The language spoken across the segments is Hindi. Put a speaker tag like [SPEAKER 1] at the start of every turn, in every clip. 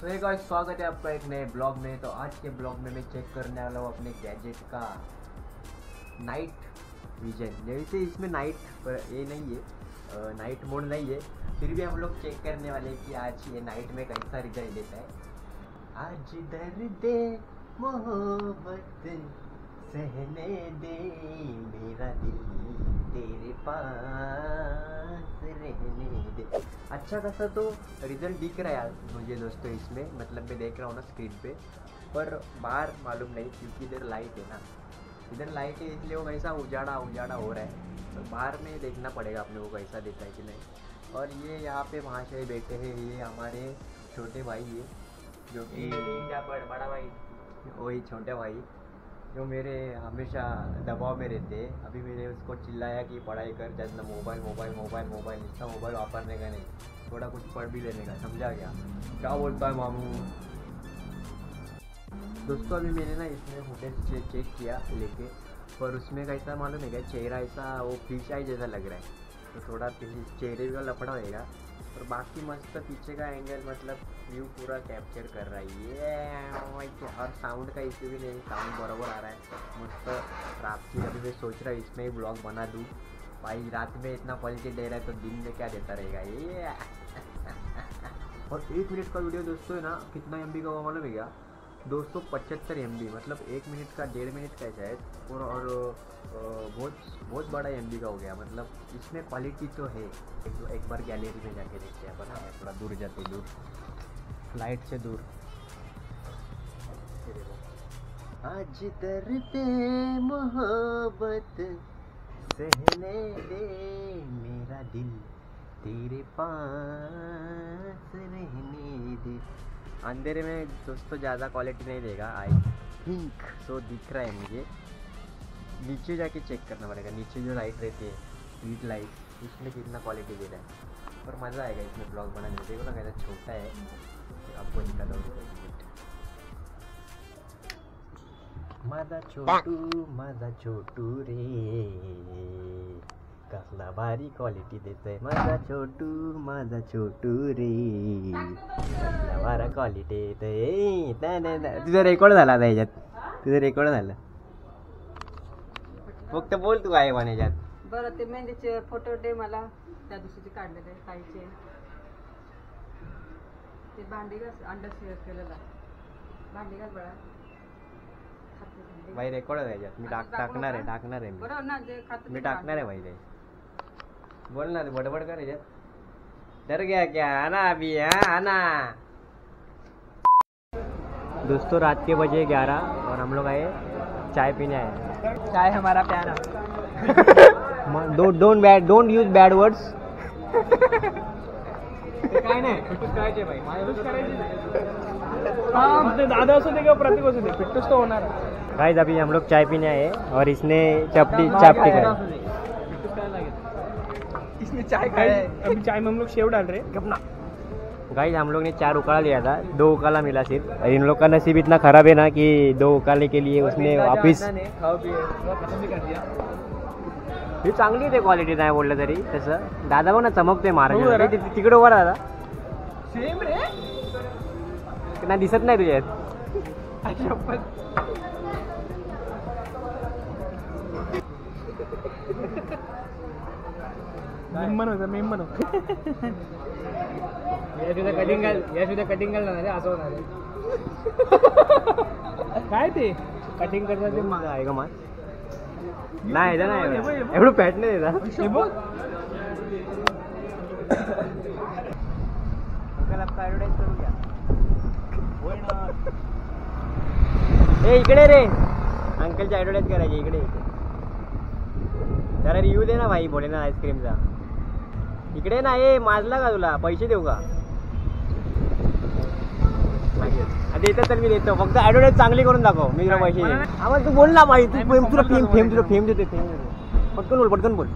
[SPEAKER 1] तो एक और स्वागत है आपका एक नए ब्लॉग में। तो आज के ब्लॉग में मैं चेक करने वाला हूँ अपने गैजेट का नाइट विजन। जैसे इसमें नाइट ये नहीं है, नाइट मोड नहीं है, फिर भी हम लोग चेक करने वाले हैं कि आज ये नाइट में कैसा रिजल्ट देता है। आज दर्द मोहब्बत सहने दे मेरा दिल तेरे पास रहने दे। अच्छा खासा तो रिजल्ट दिख रहा है मुझे दोस्तों इसमें, मतलब मैं देख रहा हूँ ना स्क्रीन पे, पर बाहर मालूम नहीं क्योंकि इधर लाइट है ना, इधर लाइट है इसलिए वो कैसा उजाड़ा हो रहा है। तो बाहर में देखना पड़ेगा अपने को कैसा देता है कि नहीं। और ये यहाँ पे महाशय बैठे हैं, ये हमारे छोटे भाई है जो कि बड़ा भाई, वही छोटे भाई जो मेरे हमेशा दबाव में रहते हैं। अभी मैंने उसको चिल्लाया कि पढ़ाई कर, ज़्यादा मोबाइल इसका मोबाइल वापरने का नहीं, थोड़ा कुछ पढ़ भी लेने का, समझा क्या बोलता है मामू। दोस्तों अभी मैंने ना इसमें फुटेज चेक किया लेके, पर उसमें कैसा मालूम है क्या, चेहरा ऐसा वो फिश आई जैसा लग रहा है, तो थोड़ा चेहरे का लफड़ा होएगा। और बाकी मस्त पीछे का एंगल मतलब व्यू पूरा कैप्चर कर रहा है ये। और साउंड का इश्यू भी नहीं, साउंड बराबर आ रहा है मस्त। रात की अभी मैं सोच रहा हूँ इसमें ही ब्लॉग बना दूँ भाई, रात में इतना क्वालिटी दे रहा है तो दिन में क्या देता रहेगा ये। और 1 मिनट का वीडियो दोस्तों है ना, कितना MB का हुआ मालूम है क्या, 275 MB, मतलब 1 मिनट का 1.5 मिनट का है शायद। और बहुत बड़ा MB का हो गया, मतलब इसमें क्वालिटी तो है। एक बार गैलरी में जाके देखते हैं अपन, थोड़ा दूर जाते, दूर फ्लाइट से दूर। आज दर्द मोहब्बत सहने दे मेरा दिल तेरे पास रहने दे। अंधेरे में दोस्तों ज़्यादा क्वालिटी नहीं देगा आई थिंक, सो दिख रहा है मुझे। नीचे जाके चेक करना पड़ेगा, नीचे जो लाइट रहती है स्ट्रीट लाइट, उसमें कितना क्वालिटी दे रहा है। पर मज़ा आएगा इसमें ब्लॉग बनाने में। देखो ना कैसा छोटा है, आपको निकाला माझा छोटू रे कसला भारी क्वालिटी देतोय माझा छोटू रे, कसला भारी क्वालिटी देतोय। तुझा रेकॉर्ड झाला आता याच्यात, तुझं रेकॉर्ड झालं, फक्त बोल तू काय म्हणे याच्यात।
[SPEAKER 2] बरं ते मेहंदीचे फोटो दे मला, त्या दिवशीचे काढलेले ताईचे, ते भांडी घास अंडा शेअर केलेला, भांडी घास बळा
[SPEAKER 1] भाई रेकॉर्ड आहे याच्यात, मी टाकणार आहे मी,
[SPEAKER 2] बरोबर ना, जे खात
[SPEAKER 1] मी टाकणार आहे भाई, बोल ना, बडबड कर याच्यात, डर गया क्या, आना अभी आना। दोस्तों रात के बजे 11 और हम लोग आए चाय पीने आए।
[SPEAKER 2] चाय हमारा प्यारा।
[SPEAKER 1] Don't use bad words.
[SPEAKER 2] काय नाही, फिटूस करायचे भाई, फिटूस करायचे हां, दादा असो दे किंवा प्रतीक असो दे, फिटूस तो होणार।
[SPEAKER 1] गाइस अभी हम लोग चाय पीने आए और इसने चापटी खाई,
[SPEAKER 2] इसने चाय खाई। अभी चाय में हम लोग सेव डाल रहे
[SPEAKER 1] अपना। गाइस हम लोग ने 4 उकाला लिया था, 2 उकाला मिला सिर्फ। और इन लोग का नसीब इतना खराब है ना कि 2 उकाले के लिए उसने वापिस ही चांगली ते क्वालिटी नाही बोललं तरी तसं। दादा बघ ना चमकतोय महाराज, तिकडे उभा दादा
[SPEAKER 2] सेम रे,
[SPEAKER 1] नाही दिसत नाही तुझ्यात।
[SPEAKER 2] मेम्मन या कटिंग घालणार असं होणार काय ते कटिंग करतात ते
[SPEAKER 1] मग आहे का मग नाही एवढं पॅट नाही देता। ऍडव्हर्टाईज करू घ्या ए, इकडे रे अंकलची ऍडव्हर्टाईज करायची, इकडे जरा रिव्ह्यू दे ना भाई भोलेनाथ आईस्क्रीमचा। इकडे ना, ये माजला का तुला, पैसे देऊ का? देतो तर मी देतो, फक्त ऍडव्हर्टाईज चांगली करून दाखव, मी तुला पैसे देईन। आवाज तू बोल ना भाई, तू तुला फेम देते, पटकन बोल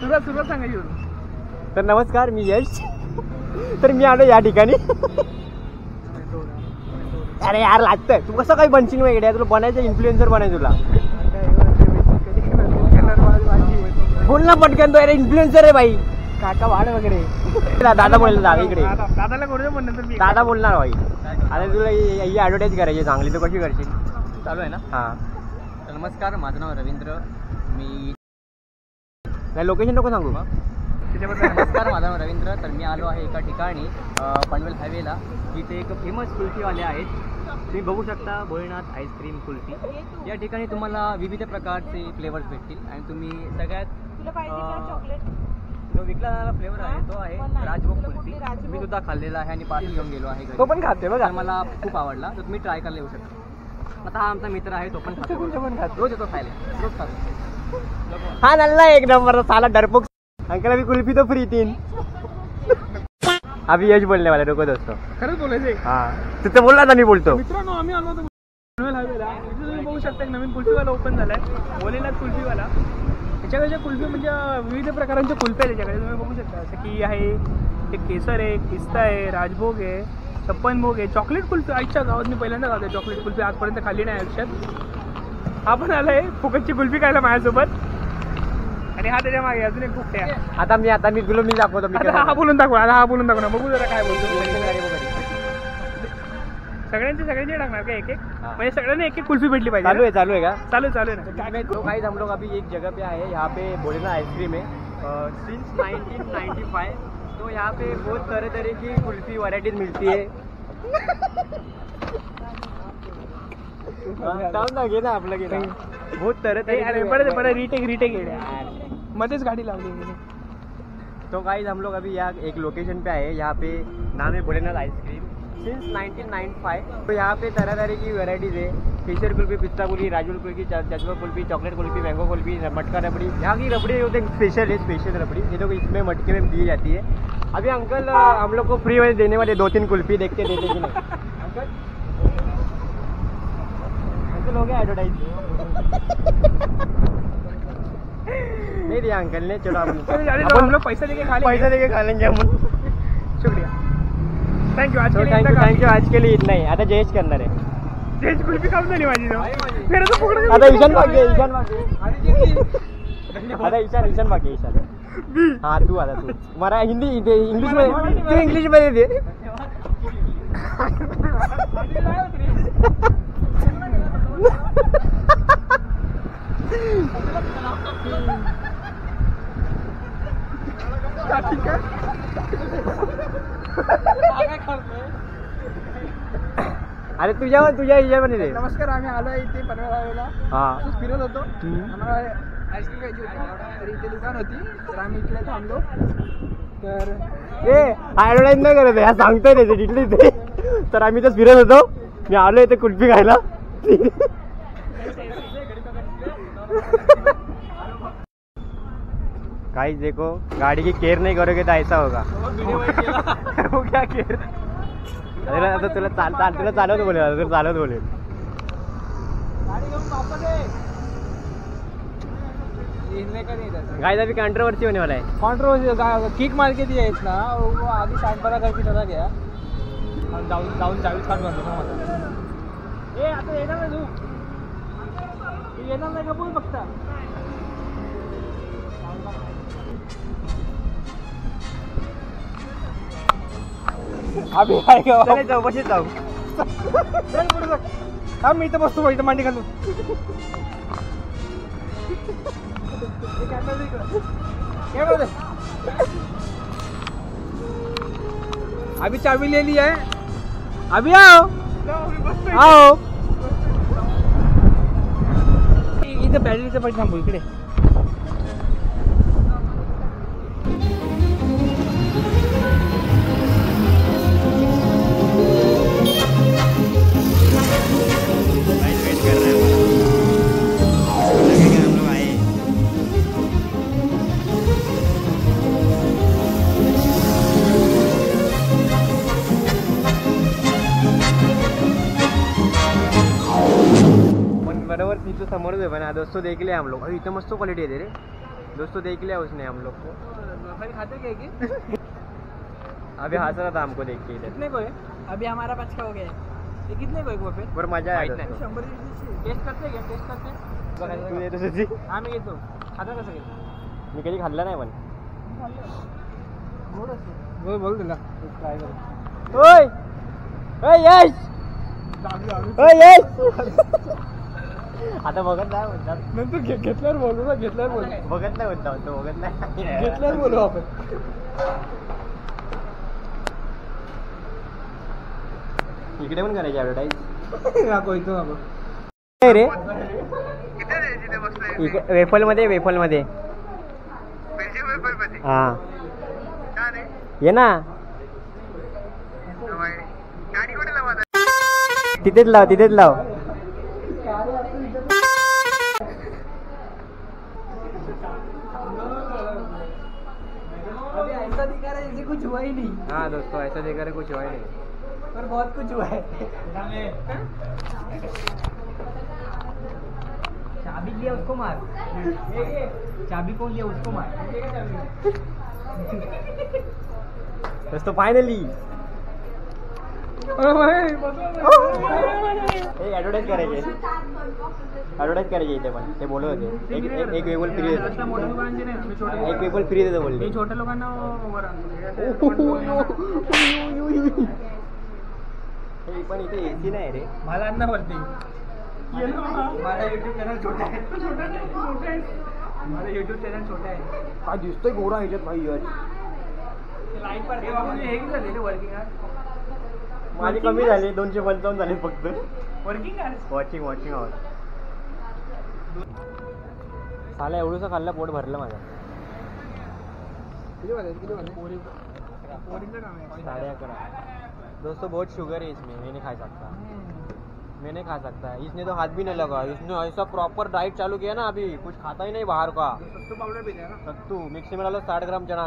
[SPEAKER 2] तुला सांगायचं।
[SPEAKER 1] तर नमस्कार, मी यश, तर मी आलो या ठिकाणी। अरे यार लागतंय, तू कसं काही बनशील वेगळे, तुला बनायचं इन्फ्लुएन्सर बनायचं तुला। बोल ना पटकन, तो यार इन्फ्लुएन्सर आहे भाई,
[SPEAKER 2] काका वाढ वगैरे
[SPEAKER 1] दादा बोलला दादा इकडे
[SPEAKER 2] दादाला करू दे पण नंतर मी
[SPEAKER 1] दादा बोलणार भाई. आता तुला ही ॲडव्हर्टाईज करायची चांगली, तू कशी करशील?
[SPEAKER 2] चालू आहे ना.
[SPEAKER 1] हां
[SPEAKER 2] नमस्कार, माझं नाव रवींद्र. मी
[SPEAKER 1] नाही लोकेशन नको सांगू मग.
[SPEAKER 2] नमस्कार, माझं नाव रवींद्र. तर मी आलो आहे एका ठिकाणी पनवेल हायवेला. इथे एक फेमस कुल्फीवाले आहेत. तुम्ही बघू शकता भोलेनाथ आईस्क्रीम कुल्फी. या ठिकाणी तुम्हाला विविध प्रकारचे फ्लेवर्स भेटतील आणि तुम्ही सगळ्यात जो विकला जाणारा फ्लेवर आहे तो आहे राजभोग कुल्फी. मी सुद्धा खाल्लेला आहे आणि पार्टी घेऊन गेलो आहे.
[SPEAKER 1] तो पण खाते बघा.
[SPEAKER 2] मला खूप आवडला, तर तुम्ही ट्राय करायला येऊ शकता. आता हा आमचा मित्र आहे, तो पण खातो. रोज येतो खायला, रोज खातो.
[SPEAKER 1] हा नल्ला एक नंबर साला डरपोक. अंकल अभी कुल्फी तो फ्री 3. अभी यश बोलने वाला रुको दोस्तों.
[SPEAKER 2] खरंच बोलायचं.
[SPEAKER 1] हां तिथं बोलला ना, मी बोलतो.
[SPEAKER 2] मित्रांनो आम्ही आलो होतो पनवेल हायवेला. इथे तुम्ही बघू शकता एक नवीन कुल्फीवाला ओपन झालाय, भोलेनाथ कुल्फीवाला. त्याच्याकडे कुल्फी म्हणजे विविध प्रकारांच्या कुल्फ्या आहे त्याच्याकडे. तुम्ही बघू शकता जसं की आहे एक केसर आहे, पिस्ता आहे, राजभोग आहे, छप्पन भोग आहे, चॉकलेट कुल्फी. आईच्या गावात मी पहिल्यांदा खातो चॉकलेट कुल्फी, आजपर्यंत खाल्ली नाही आयुष्यात. हा पण आलाय फुकटची कुल्फी खायला माझ्यासोबत. आणि हा त्याच्या मागे अजून एक खूप आहे.
[SPEAKER 1] आता मी तुला मी दाखवतो. मी
[SPEAKER 2] हा बोलून दाखवा, आता हा बोलून दाखव ना, बघू जरा काय बोलतो. सगळ्यांचे टाकणार का एक एक, म्हणजे सगळ्यांना एक एक कुल्फी भेटली पाहिजे.
[SPEAKER 1] चालू आहे का?
[SPEAKER 2] चालू आहे ना.
[SPEAKER 1] तो गाइस हम लोग अभी एक जगह पे आए हैं. यहाँ पे भोलेनाथ आइसक्रीम है सिंस 1995. तो यहाँ पे बहुत तरह की कुल्फी वैरायटीज मिलती है. घे ना आपलं घे ना. बहुत तरह
[SPEAKER 2] रिटेक मध्येच गाडी लावली.
[SPEAKER 1] तो गाइस हम लोग अभी यहाँ एक लोकेशन पे आए हैं. यहाँ पे नाम है भोलेनाथ आइसक्रीम सिंस 1995. तो यहाँ पे तरह की वैरायटीज़ है. केसर कुल्फी, पिस्ता कुल्फी, राजूल कुल्फी, जज्बा कुल्फी, चॉकलेट कुल्फी, मैंगो कुल्फी, मटका रबड़ी. यहाँ की रबड़ी होते स्पेशल है, स्पेशल रबड़ी. ये तो इसमें मटके में दी जाती है. अभी अंकल हम लोग को फ्री में देने वाले 2-3 कुल्फी, देखते देते कि नहीं. अंकल हो गया एडवर्टाइज. नहीं दिया अंकल ने. चलो
[SPEAKER 2] हम लोग पैसा देके खा लेंगे
[SPEAKER 1] हम.
[SPEAKER 2] शुक्रिया, थँक्यू.
[SPEAKER 1] थँक्यू. आज के लिए इतना ही. आता जयेश करणार आहे.
[SPEAKER 2] जयेश कुल्फी खाऊन झाली माझी.
[SPEAKER 1] आता ईशान बाकी. आता ईशान बाकी. हाँ तू आता तू मला हिंदी इंग्लिश मध्ये तू इंग्लिश मध्ये दे. अरे तुझ्या हिच्यामध्ये दे.
[SPEAKER 2] नमस्कार, आम्ही आलो इथे पनवेल हायवेला.
[SPEAKER 1] हा
[SPEAKER 2] फिरत होतो, आम्हाला आईस्क्रीम खायची होती. तर इथे दुकान होती, तर आम्ही इकडे थांबलो. तर
[SPEAKER 1] ॲडव्हर्टाईज नाही करत आहे, सांगतोय त्याचे डिटेल ते. तर आम्ही तर फिरत होतो, मी आलो इथे कुल्फी खायला. गाइस देखो, गाड़ी की केयर नहीं करोगे तो ऐसा होगा. हो क्या केयर. आता तुला चालवत बोलेल. गाइस अभी कंट्रोवर्सी होने वाला है.
[SPEAKER 2] कंट्रोवर्सी किक मार के दिया इतना. वो आधी 12 करके चला गया. जाऊन 40 काढून आणतो ना मला. आता येणार नाही तू. येणार नाही का बोल बघता.
[SPEAKER 1] अभी जाऊ बशीत जाऊ.
[SPEAKER 2] हा मी इथं बसतो, इथं मांडी घालून. अभी चाबी ले ली है. अभी आओ. इथं बॅटरीचं पैसे थांबू इकडे.
[SPEAKER 1] बराबर तिथं समोरच आहे पण दोस्तों देख लिया हम लोग. इतना मस्त क्वालिटी है रे दोस्तों, देख लिया उसने हम लोग को.
[SPEAKER 2] खाते क्या कि
[SPEAKER 1] अभी हंस रहा था हमको देख के.
[SPEAKER 2] कितने को है? अभी हमारा 5 का हो गया है. ये कितने को है वहाँ पे?
[SPEAKER 1] पर मजा आहे.
[SPEAKER 2] 100 टेस्ट करते क्या? टेस्ट करते.
[SPEAKER 1] तू येतो तुझी.
[SPEAKER 2] हा मी येतो. खाता कसं घेतो?
[SPEAKER 1] मी कधी खाल्लं नाही पण.
[SPEAKER 2] बोल दिला ट्राय कर.
[SPEAKER 1] ओय ओय यश ओय यश आता बघत नाही म्हणतात
[SPEAKER 2] नंतर घेतल्यावर बोलू ना. घेतल्यावर बोलू.
[SPEAKER 1] बघत नाही म्हणता तो बघत नाही
[SPEAKER 2] घेतल्यावर बोलू आपण.
[SPEAKER 1] इकडे पण करायची ऍडव्हर्टाईज रे. वेफल मध्ये हा ये ना. तिथेच लाव
[SPEAKER 2] ऐसा दिखा रहा है जैसे कुछ हुआ ही नहीं.
[SPEAKER 1] हाँ दोस्तों ऐसा दिख रहा है कुछ हुआ ही नहीं
[SPEAKER 2] पर बहुत कुछ हुआ है. चाबी लिया उसको मार. चाबी कौन लिया उसको मार.
[SPEAKER 1] दोस्तों फाइनली ऍडव्हर्टाईज करायची इथे पण ते बोलत होते एक वेगळ फ्री देतो. एक वेगळ फ्री देतो बोलले.
[SPEAKER 2] छोट्या लोकांना
[SPEAKER 1] पण इथे एसी नाही रे.
[SPEAKER 2] मला अन्न वरती. माझा युट्यूब चॅनल छोटा आहे. माझा युट्यूब चॅनल छोटा आहे.
[SPEAKER 1] काय दिसतोय गोरा ह्याच्यात भाई यार.
[SPEAKER 2] लाईट पर हे झाले वर्किंग आवर.
[SPEAKER 1] माझी कमी झाली 255 झाले फक्त
[SPEAKER 2] वर्किंग
[SPEAKER 1] वॉचिंग आवर. साला एवढंसं खाल्लं पोट भरलं माझं. 11:30. दोस्तों बहुत शुगर है इसमें. मैं नहीं खा सकता. इसने तो हाथ भी नहीं लगा. इसने ऐसा प्रॉपर डाइट चालू किया ना अभी. कुछ खाता ही नहीं बाहर का.
[SPEAKER 2] सत्तू पाउडर भी है ना.
[SPEAKER 1] सत्तू मिक्सी में डालो 60 ग्राम चना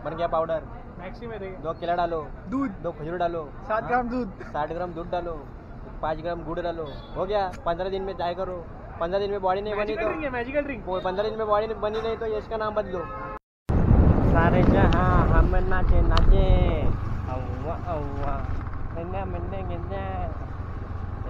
[SPEAKER 1] बन गया पाउडर.
[SPEAKER 2] मैक्सी में
[SPEAKER 1] 2 केला डालो.
[SPEAKER 2] दूध
[SPEAKER 1] 2 खजूर डालो.
[SPEAKER 2] 7 ग्राम दूध.
[SPEAKER 1] 60 ग्राम दूध डालो. 5 ग्राम गुड़ डालो. हो गया. 15 दिन में ट्राई करो. 15 दिन में बॉडी नहीं बनी तो
[SPEAKER 2] मैजिकल ड्रिंक.
[SPEAKER 1] 15 दिन में बॉडी बनी नहीं तो इसका नाम बदलो. सारे जहाँ हम नाचे अव्वा अव्वा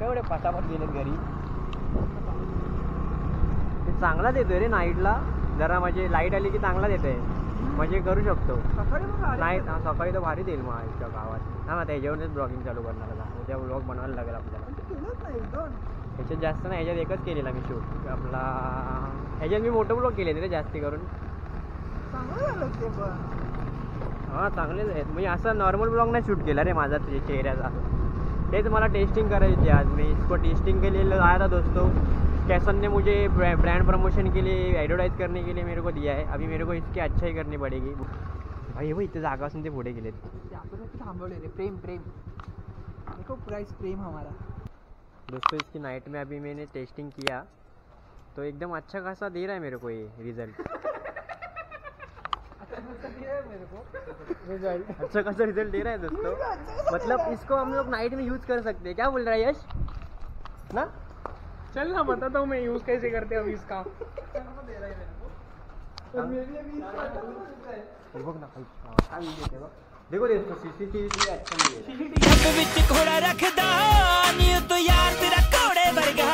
[SPEAKER 1] एवढे पटापट गेलेत घरी. ते चांगला देतोय रे नाईटला. जरा म्हणजे लाईट आली की चांगला देतोय. म्हणजे करू शकतो. नाही सकाळी तर भारी देईल मग आमच्या गावात. हा ना त्याच्यावरच ब्लॉगिंग चालू करणार आता. उद्या ब्लॉग बनवायला लागेल आपल्याला. ह्याच्यात जास्त नाही. ह्याच्यात एकच केलेला मी शूट आपला. ह्याच्यात मी मोठं ब्लॉग केले रे जास्ती करून. हां चांगलेच आहेत. म्हणजे असं नॉर्मल ब्लॉग नाही शूट केला रे माझा चेहऱ्याचा. तेच मला टेस्टिंग करायची आज. मैं इसको टेस्टिंग के लिए आया था दोस्तों. कैसन ने मुझे ब्रांड प्रमोशन के लिए एडवर्टाइज करने के लिए मेरे को दिया है. अभी मेरे को इसकी अच्छाई करनी पड़ेगी. भाई वो इतने जागा असून ते पुढे गेलेत.
[SPEAKER 2] थांबवले रे. प्रेम देखो प्राइस प्रेम हमारा.
[SPEAKER 1] दोस्तों इसकी नाइट में अभी मैंने टेस्टिंग किया तो एकदम अच्छा खासा दे रहा है मेरे को ये रिजल्ट. अच्छा खासा रिजल्ट दे रहा है दोस्तों. मतलब इसको हम लोग नाइट में यूज कर सकते हैं. क्या बोल रहा है यश ना.
[SPEAKER 2] चल ना बताता हूँ मैं यूज कैसे करते हैं अभी इसका.
[SPEAKER 1] देखो दोस्तों सीसीटीवी अच्छा नहीं है.
[SPEAKER 3] ਵਿੱਚ ਘੋੜਾ ਰੱਖਦਾ ਨੀ ਤੂੰ ਯਾਰ ਤੇਰਾ ਘੋੜੇ ਵਰਗਾ